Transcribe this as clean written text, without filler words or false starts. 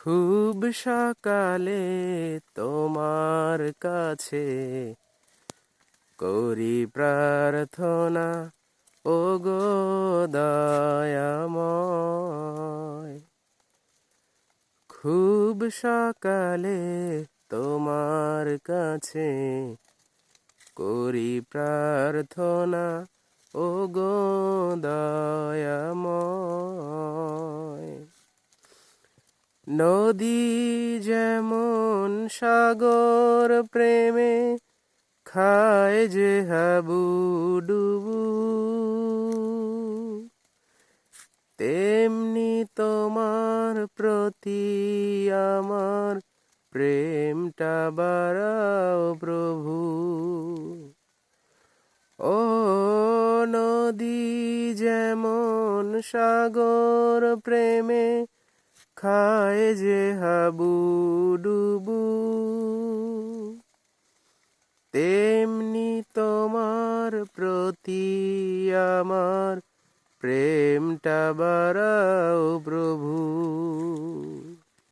খুব সকালে তোমার কাছে করি প্রার্থনা, ও গো দয়াময়। খুব সকালে তোমার কাছে করি প্রার্থনা, ও গো দয়াময়। নদী যেমন সাগর প্রেমে খায় যে হাবুডুবু, তেমনি তোমার প্রতি আমার প্রেমটা বাড়াও প্রভু। ও নদী যেমন সাগর প্রেমে খায় যে হাবুডুবু, তেমনি তোমার প্রতি আমার প্রেমটা বাড়াও প্রভু।